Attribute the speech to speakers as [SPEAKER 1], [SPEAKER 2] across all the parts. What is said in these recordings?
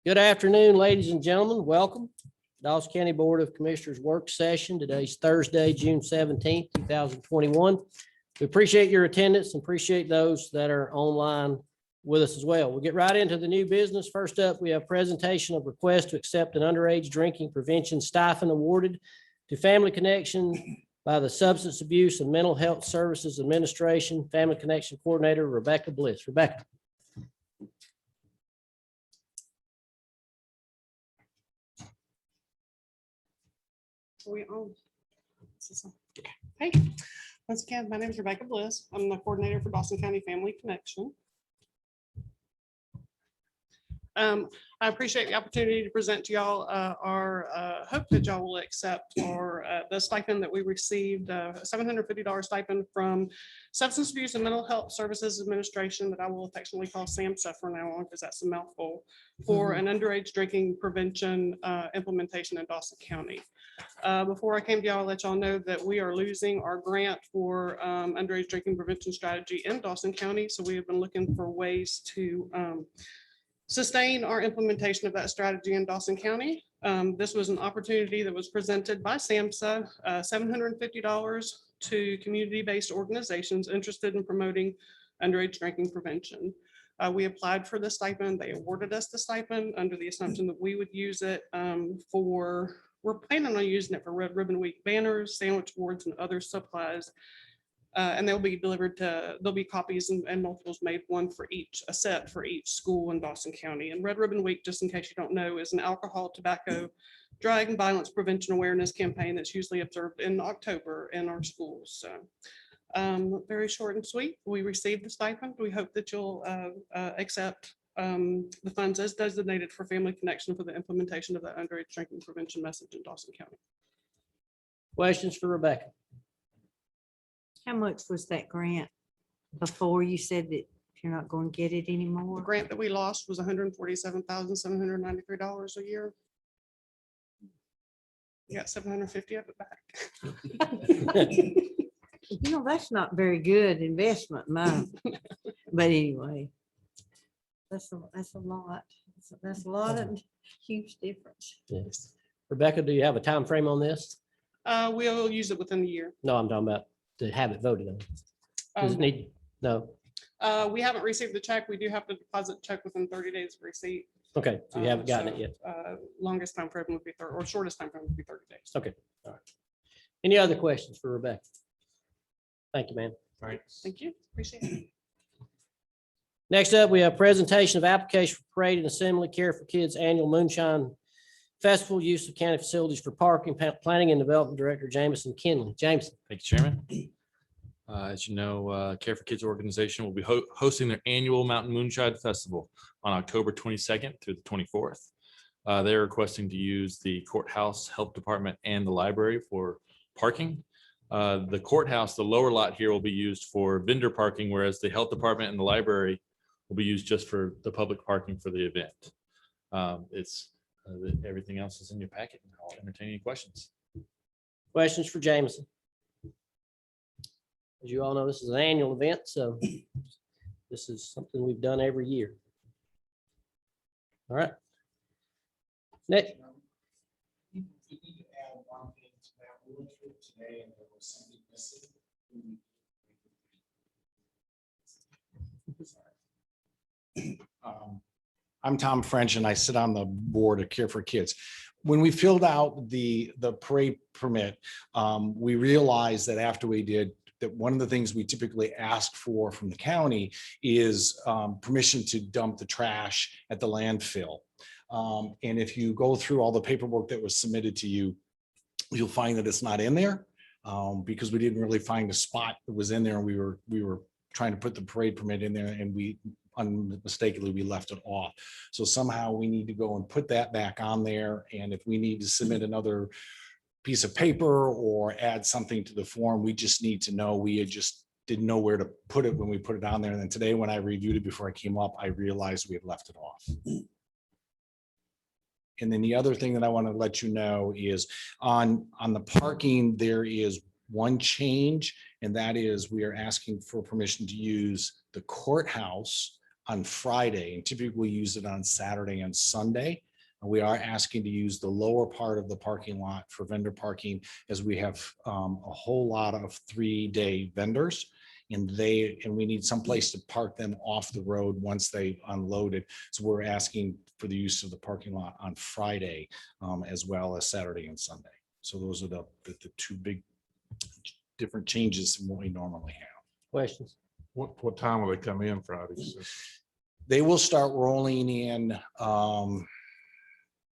[SPEAKER 1] Good afternoon, ladies and gentlemen. Welcome. Dawson County Board of Commissioners work session. Today's Thursday, June 17th, 2021. We appreciate your attendance and appreciate those that are online with us as well. We'll get right into the new business. First up, we have presentation of request to accept an underage drinking prevention stipend awarded to Family Connection by the Substance Abuse and Mental Health Services Administration, Family Connection Coordinator Rebecca Bliss. Rebecca.
[SPEAKER 2] Hey, once again, my name is Rebecca Bliss. I'm the coordinator for Dawson County Family Connection. I appreciate the opportunity to present to y'all our hope that y'all will accept the stipend that we received, $750 stipend from Substance Abuse and Mental Health Services Administration that I will affectionately call SAMHSA from now on because that's a mouthful, for an underage drinking prevention implementation in Dawson County. Before I came to y'all, I'll let y'all know that we are losing our grant for underage drinking prevention strategy in Dawson County. So we have been looking for ways to sustain our implementation of that strategy in Dawson County. This was an opportunity that was presented by SAMHSA, $750 to community-based organizations interested in promoting underage drinking prevention. We applied for the stipend. They awarded us the stipend under the assumption that we would use it we're planning on using it for Red Ribbon Week banners, sandwich boards, and other supplies. And they'll be delivered there'll be copies and multiples made, one for each, a set for each school in Dawson County. And Red Ribbon Week, just in case you don't know, is an alcohol, tobacco, drug and violence prevention awareness campaign that's usually observed in October in our schools. So very short and sweet. We received the stipend. We hope that you'll accept the funds as designated for Family Connection for the implementation of the underage drinking prevention message in Dawson County.
[SPEAKER 1] Questions for Rebecca?
[SPEAKER 3] How much was that grant before you said that you're not going to get it
[SPEAKER 2] The
[SPEAKER 3] anymore?
[SPEAKER 2] grant that we lost was $147,793 a year. You got 750 of it back.
[SPEAKER 3] You know, that's not very good investment money. But anyway, that's a lot. That's a lot of huge difference.
[SPEAKER 1] Yes. Rebecca, do you have a time frame on this?
[SPEAKER 2] We'll use it within the year.
[SPEAKER 1] No, I'm talking about to have it voted on. Does it need? No.
[SPEAKER 2] We haven't received the check. We do have to deposit check within 30 days of receipt.
[SPEAKER 1] Okay, so you haven't gotten it
[SPEAKER 2] So,
[SPEAKER 1] yet.
[SPEAKER 2] Longest time frame would be or shortest time frame would be 30 days.
[SPEAKER 1] Okay. All right. Any other questions for Rebecca? Thank you, ma'am.
[SPEAKER 4] All right.
[SPEAKER 2] Thank you. Appreciate it.
[SPEAKER 1] Next up, we have presentation of application for parade and assembly Care for Kids Annual Moonshine Festival, use of county facilities for parking, planning and development director, Jameson Kinley. Jameson.
[SPEAKER 4] Thank you, Chairman. As you know, Care for Kids organization will be hosting their annual Mountain Moonshine Festival on October 22nd through the 24th. They're requesting to use the courthouse, health department, and the library for parking. The courthouse, the lower lot here, will be used for vendor parking, whereas the health department and the library will be used just for the public parking for the event. Everything else is in your packet. I'll entertain any questions.
[SPEAKER 1] Questions for Jameson? As you all know, this is an annual event, so this is something we've done every year. All right. Next.
[SPEAKER 5] You need to add one thing to that. We went through it today and there was something missing. I'm Tom French and I sit on the board of Care for Kids. When we filled out the parade permit, we realized that after we did that, one of the things we typically ask for from the county is permission to dump the trash at the landfill. And if you go through all the paperwork that was submitted to you, you'll find that it's not in there because we didn't really find a spot that was in there. And we were trying to put the parade permit in there and we unmistakably we left it off. So somehow we need to go and put that back on there. And if we need to submit another piece of paper or add something to the form, we just need to know. We had just didn't know where to put it when we put it on there. And then today when I reviewed it before I came up, I realized we had left it off. And then the other thing that I want to let you know is on the parking, there is one change, and that is we are asking for permission to use the courthouse on Friday, and typically we use it on Saturday and Sunday. And we are asking to use the lower part of the parking lot for vendor parking, as we have a whole lot of 3-day vendors. And we need someplace to park them off the road once they unloaded. So we're asking for the use of the parking lot on Friday, as well as Saturday and Sunday. So those are the two big different changes from what we normally have.
[SPEAKER 1] Questions?
[SPEAKER 6] What time will they come in Fridays?
[SPEAKER 5] They will start rolling in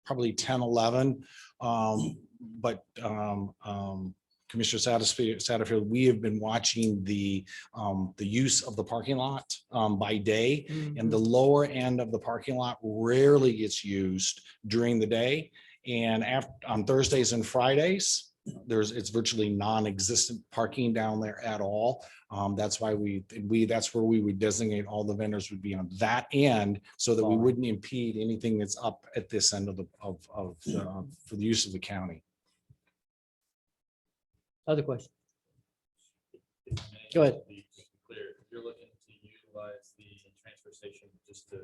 [SPEAKER 5] probably 10, 11. But Commissioner Satterfield, we have been watching the use of the parking lot by day, and the lower end of the parking lot rarely gets used during the day. And on Thursdays and Fridays, it's virtually non-existent parking down there at all. That's why that's where we would designate all the vendors would be on that end, so that we wouldn't impede anything that's up at this end of for the use of the county.
[SPEAKER 1] Other questions? Go ahead.
[SPEAKER 4] To be clear, you're looking to utilize the transfer station just to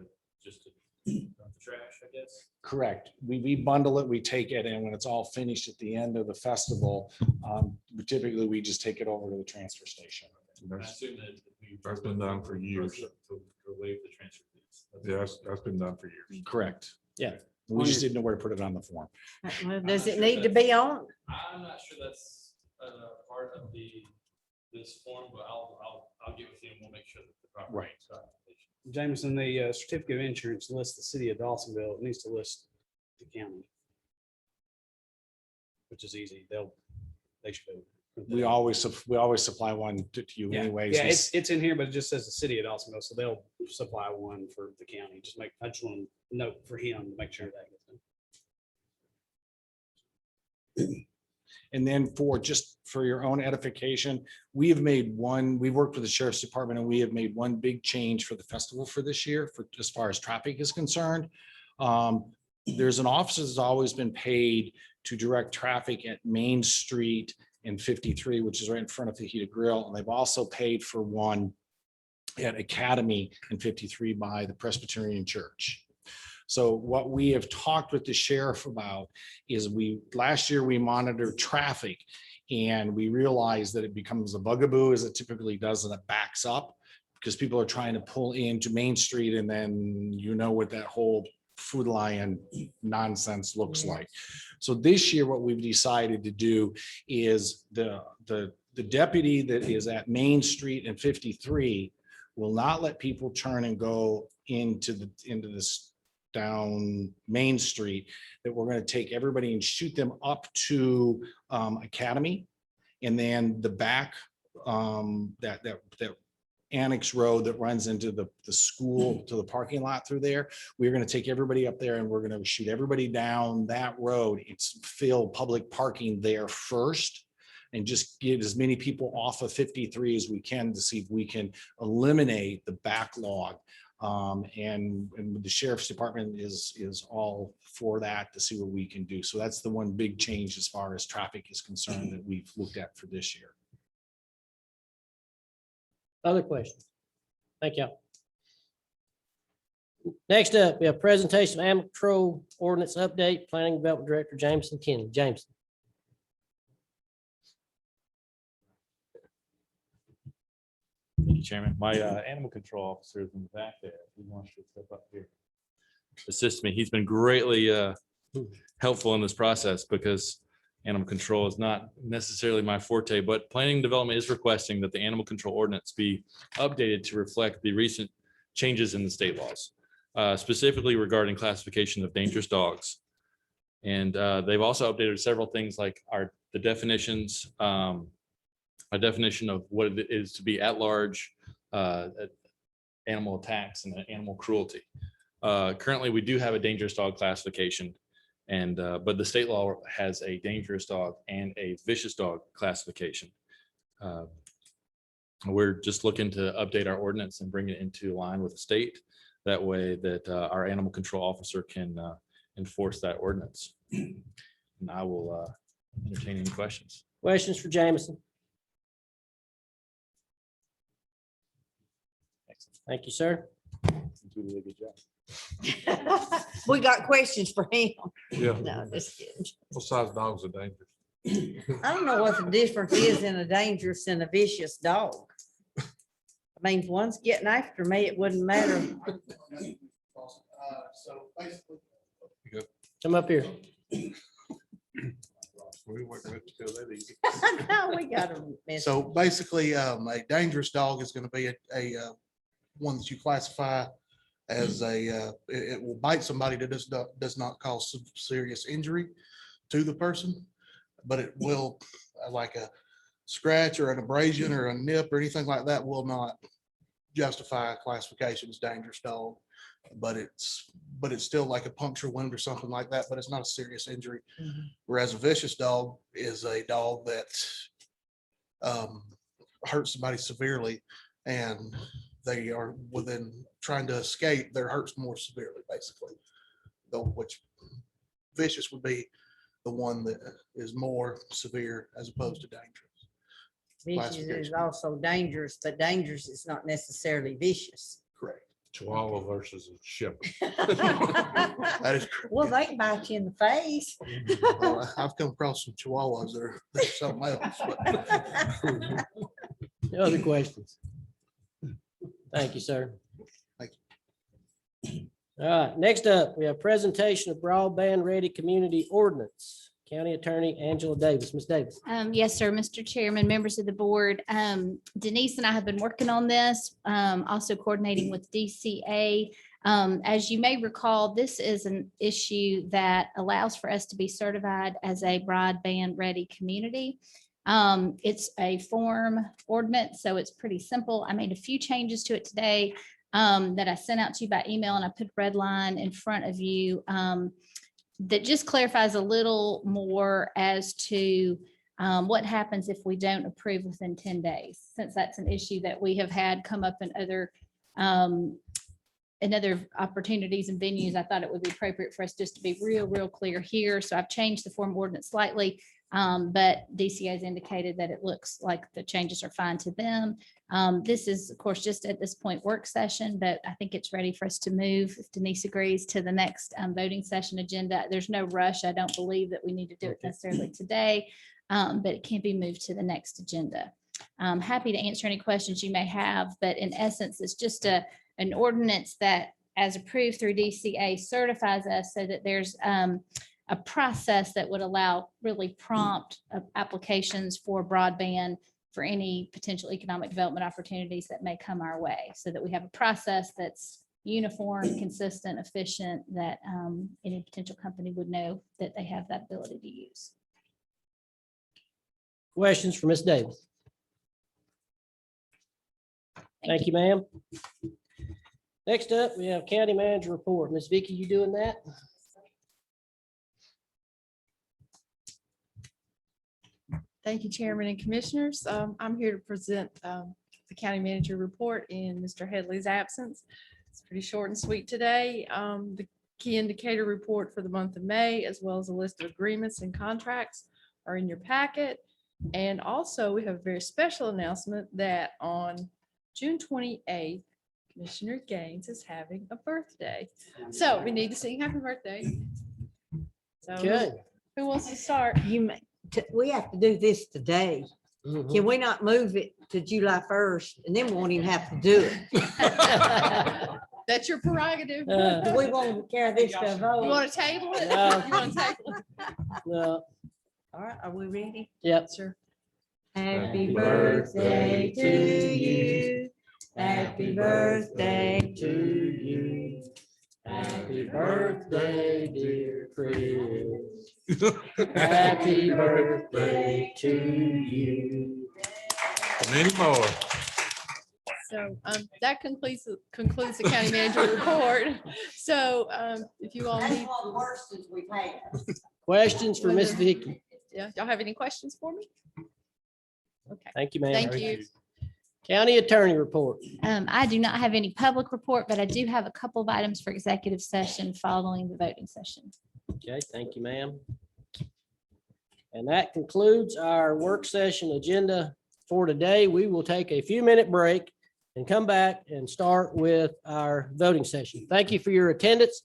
[SPEAKER 4] dump the trash, I guess?
[SPEAKER 5] Correct. We bundle it, we take it, and when it's all finished at the end of the festival, typically we just take it over to the transfer station.
[SPEAKER 4] I assume that
[SPEAKER 6] That's been done for years.
[SPEAKER 4] To waive the transfer fees.
[SPEAKER 6] Yeah, that's been done for years.
[SPEAKER 5] Correct.
[SPEAKER 1] Yeah.
[SPEAKER 5] We just didn't know where to put it on the form.
[SPEAKER 3] Well, does it need to be on?
[SPEAKER 4] I'm not sure that's part of this form, but I'll get with you and we'll make sure that the proper.
[SPEAKER 5] Right.
[SPEAKER 7] Jameson, the certificate of insurance lists the city of Dawsonville. It needs to list the county. Which is easy. They should.
[SPEAKER 5] We always supply one to you
[SPEAKER 7] Yeah,
[SPEAKER 5] anyways.
[SPEAKER 7] yeah, it's in here, but it just says the city of Dawsonville, so they'll supply one for the county. I just want to note for him to make sure that gets done.
[SPEAKER 5] And then just for your own edification, we've worked with the sheriff's department, and we have made one big change for the festival for this year, as far as traffic is concerned. There's an officer that's always been paid to direct traffic at Main Street and 53, which is right in front of Fajita Grill. And they've also paid for one at Academy and 53 by the Presbyterian Church. So what we have talked with the sheriff about is last year we monitored traffic, and we realized that it becomes a bugaboo, as it typically does, and it backs up because people are trying to pull into Main Street, and then you know what that whole Food Lion nonsense looks like. So this year, what we've decided to do is the deputy that is at Main Street and 53 will not let people turn and go into this down Main Street, that we're going to take everybody and shoot them up to Academy, and then the back that annex road that runs into the school to the parking lot through there. We're going to take everybody up there, and we're going to shoot everybody down that road. It's fill public parking there first, and just get as many people off of 53 as we can to see if we can eliminate the backlog. And the sheriff's department is all for that, to see what we can do. So that's the one big change as far as traffic is concerned that we've looked at for this year.
[SPEAKER 1] Other questions? Thank you. Next up, we have presentation of animal control ordinance update, Planning Development Director Jameson Kenny. Jameson.
[SPEAKER 4] Thank you, Chairman. My animal control officer is in the back there. He wants to step up here. Assist me. He's been greatly helpful in this process, because animal control is not necessarily my forte, but planning and development is requesting that the animal control ordinance be updated to reflect the recent changes in the state laws, specifically regarding classification of dangerous dogs. And they've also updated several things like the definitions, a definition of what it is to be at large animal attacks and animal cruelty. Currently, we do have a dangerous dog classification, and but the state law has a dangerous dog and a vicious dog classification. We're just looking to update our ordinance and bring it into line with the state. That way that our animal control officer can enforce that ordinance. And I will entertain any questions.
[SPEAKER 1] Questions for Jameson? Thank you, sir.
[SPEAKER 4] Do a really good job.
[SPEAKER 3] We got questions for him.
[SPEAKER 6] Yeah,
[SPEAKER 3] No, just kidding.
[SPEAKER 6] what size dogs are dangerous?
[SPEAKER 3] I don't know what the difference is in a dangerous and a vicious dog. I mean, if one's getting after me, it wouldn't matter.
[SPEAKER 8] So basically,
[SPEAKER 1] Come up here.
[SPEAKER 6] We weren't meant to go that easy.
[SPEAKER 3] No, we got them.
[SPEAKER 8] so basically, a dangerous dog is going to be a one that you classify as it will bite somebody that does not cause serious injury to the person, but it will, like a scratch or an abrasion or a nip or anything like that will not justify classification as dangerous dog. But it's still like a puncture wound or something like that, but it's not a serious injury.
[SPEAKER 3] Mhm.
[SPEAKER 8] Whereas a vicious dog is a dog that hurts somebody severely and they are within trying to escape, they're hurt more severely, basically. Though which vicious would be the one that is more severe as opposed to dangerous.
[SPEAKER 3] Vicious is
[SPEAKER 8] classification.
[SPEAKER 3] also dangerous, but dangerous is not necessarily vicious.
[SPEAKER 8] Correct.
[SPEAKER 6] Chihuahua versus a shepherd.
[SPEAKER 8] That is
[SPEAKER 3] Well,
[SPEAKER 8] correct.
[SPEAKER 3] they can bite you in the face.
[SPEAKER 8] Well, I've come across some chihuahuas that are something else, but
[SPEAKER 1] No other questions? Thank you, sir.
[SPEAKER 8] Thank
[SPEAKER 1] All right, next up, we have presentation of broadband ready community ordinance. County Attorney Angela Davis. Ms. Davis.
[SPEAKER 9] Yes, sir, Mr. Chairman, members of the board. Denise and I have been working on this, also coordinating with DCA. As you may recall, this is an issue that allows for us to be certified as a broadband ready community. It's a form ordinance, so it's pretty simple. I made a few changes to it today that I sent out to you by email, and I put a red line in front of you that just clarifies a little more as to what happens if we don't approve within 10 days, since that's an issue that we have had come up in other opportunities and venues. I thought it would be appropriate for us just to be real clear here. So I've changed the form ordinance slightly, but DCA has indicated that it looks like the changes are fine to them. This is, of course, just at this point work session, but I think it's ready for us to move, if Denise agrees, to the next voting session agenda. There's no rush. I don't believe that we need to do it necessarily today, but it can be moved to the next agenda. I'm happy to answer any questions you may have, but in essence, it's just an ordinance that, as approved through DCA, certifies us so that there's a process that would allow really prompt applications for broadband for any potential economic development opportunities that may come our way, so that we have a process that's uniform, consistent, efficient, that any potential company would know that they have that ability to use.
[SPEAKER 1] Questions for Ms. Davis? Thank you, ma'am. Next up, we have County Manager Report. Ms. Vicky, you doing that?
[SPEAKER 10] Thank you, Chairman and Commissioners. I'm here to present the County Manager Report in Mr. Headley's absence. It's pretty short and sweet today. The key indicator report for the month of May, as well as a list of agreements and contracts, are in your packet. And also, we have a very special announcement that on June 28th, Commissioner Gaines is having a birthday. So we need to sing happy birthday. So
[SPEAKER 1] Okay.
[SPEAKER 10] who wants to start?
[SPEAKER 3] We have to do this today.
[SPEAKER 1] Mhm.
[SPEAKER 3] Can we not move it to July 1st and then we won't even have to do it?
[SPEAKER 10] That's your prerogative.
[SPEAKER 3] Do we want to carry this to a
[SPEAKER 10] You
[SPEAKER 3] vote?
[SPEAKER 10] want to table it?
[SPEAKER 1] No.
[SPEAKER 10] You want to table it?
[SPEAKER 1] No,
[SPEAKER 3] All right, are we ready?
[SPEAKER 1] yep.
[SPEAKER 10] Sure.
[SPEAKER 3] Happy birthday to you. Happy birthday to you.
[SPEAKER 1] Happy birthday, dear Chris. Happy birthday to you.
[SPEAKER 6] Many more.
[SPEAKER 10] So that concludes the county manager report. So if you all
[SPEAKER 3] That's
[SPEAKER 10] need,
[SPEAKER 3] one of the worst since we've had.
[SPEAKER 1] Questions for Ms. Vicky?
[SPEAKER 10] yeah, y'all have any questions for me? Okay,
[SPEAKER 1] Thank you, ma'am.
[SPEAKER 10] thank you.
[SPEAKER 1] County Attorney Report.
[SPEAKER 9] I do not have any public report, but I do have a couple of items for executive session following the voting session.
[SPEAKER 1] Okay, thank you, ma'am. And that concludes our work session agenda for today. We will take a few-minute break. and come back and start with our voting session. Thank you for your attendance.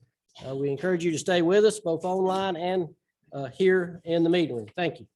[SPEAKER 1] We encourage you to stay with us both online and here in the meeting room. Thank you.